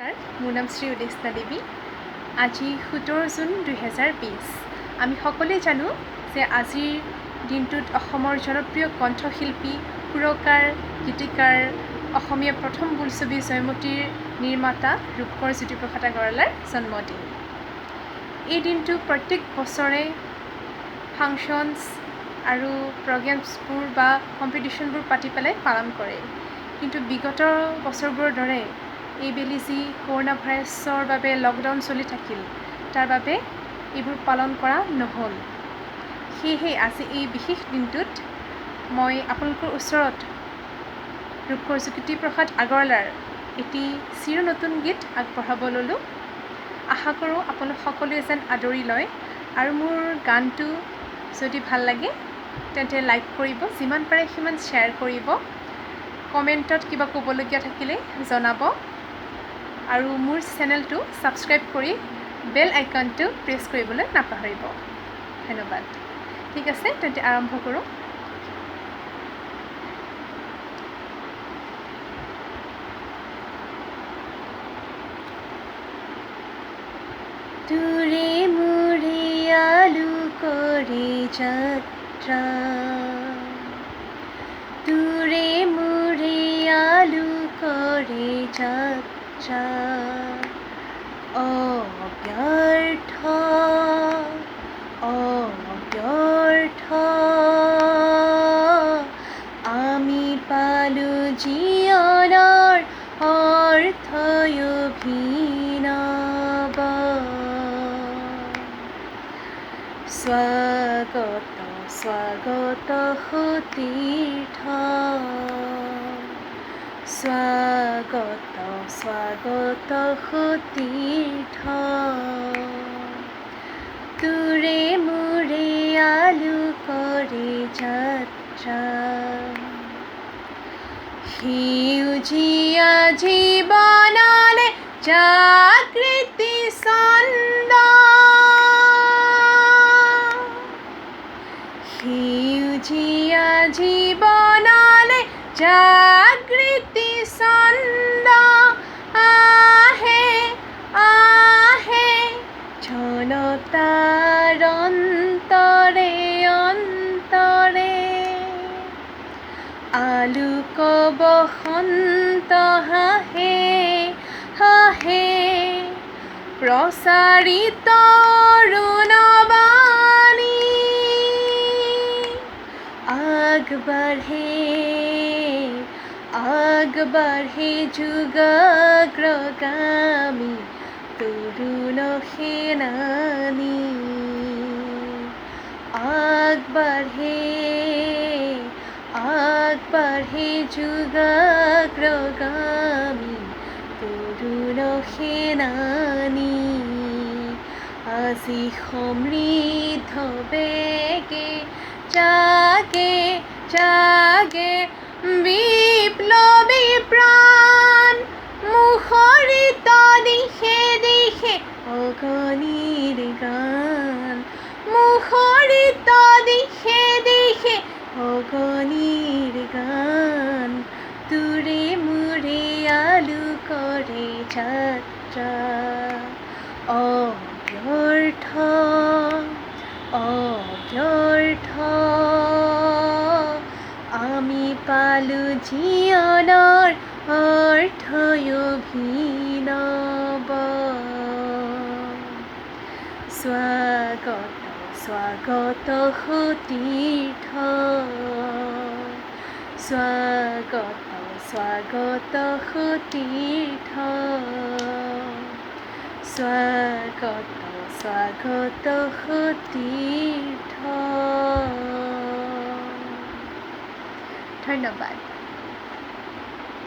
মোৰ নাম শ্ৰী উদেশনা দেৱী। আজি 17 জুন 2020। আমি সকলোৱে জানো যে আজিৰ দিনটোত অসমৰ জনপ্ৰিয় কণ্ঠশিল্পী, সুৰকাৰ, গীতিকাৰ, অসমীয়া প্ৰথম বোলছবি জয়মতীৰ নিৰ্মাতা ৰূপকোঁৱৰ জ্যোতিপ্ৰসাদ আগৰৱালাৰ জন্মদিন। এই দিনটো প্ৰত্যেক বছৰে ফাংচনছ আৰু প্ৰগ্ৰেমছবোৰ বা কম্পিটিশ্যনবোৰ পাতি পেলাই পালন কৰে। কিন্তু বিগত বছৰবোৰৰ দৰে এইবেলি যি কৰোণা ভাইৰাছৰ বাবে লকডাউন চলি থাকিল, তাৰ বাবে এইবোৰ পালন কৰা নহ'ল। সেয়েহে আজি এই বিশেষ দিনটোত মই আপোনালোকৰ ওচৰত ৰূপকোঁৱৰ জ্যোতিপ্ৰসাদ আগৰৱালাৰ এটি চিৰ নতুন গীত আগবঢ়াব ল'লোঁ। আশা কৰোঁ আপোনালোক সকলোৱে যেন আদৰি লয় আৰু মোৰ গানটো যদি ভাল লাগে তেন্তে লাইক কৰিব, যিমান পাৰে সিমান শ্বেয়াৰ কৰিব, কমেণ্টত কিবা ক'বলগীয়া থাকিলে জনাব আৰু মোৰ চেনেলটো ছাবস্ক্ৰাইব কৰি বেল আইকনটো প্ৰেছ কৰিবলৈ নাপাহৰিব। ধন্যবাদ। ঠিক আছে, তেন্তে আৰম্ভ কৰোঁ। তোৰে মোৰে আলোকৰে যাত্ৰা, তোৰে মোৰে আলোকৰে যাত্ৰা, অব্যৰ্থ অব্যৰ্থ আমি পালোঁ জীৱনৰ অৰ্থ অভিনৱ। স্বাগত স্বাগত সতীৰ্থ, স্বাগত স্বাগত সতীৰ্থ, তোৰে মোৰে আলোকৰে যাত্ৰা, সেউজীয়া জীৱনলে জাগৃতি ছন্দ, সেউজীয়া জীৱনলে জাগৃতি ছন্দ, আহে আহে জনতাৰ অন্তৰে অন্তৰে, আলোক বসন্ত হাঁহে হাঁহে, প্ৰচাৰিত অৰুণবাণী, আগবাঢ়ে আগবাঢ়ে যুগাগ্ৰগামী তৰুণ সেনানী, আগবাঢ়ে আগবাঢ়ে যুগাগ্ৰগামী তৰুণ সেনানী, আজি সমৃদ্ধ বেগে জাগে জাগে বিপ্লৱী প্ৰাণ, মুখৰিত দিশে দিশে অগণিৰ গান, মুখৰিত দিশে দিশে অগণিৰ গান, তোৰে মোৰে আলোকৰে যাত্ৰা, অব্যৰ্থ অব্যৰ্থ আমি পালোঁ জীৱনৰ অৰ্থ অভিনৱ। স্বাগত স্বাগত সতীৰ্থ, স্বাগত স্বাগত সতীৰ্থ, স্বাগত স্বাগত সতীৰ্থ। ধন্যবাদ।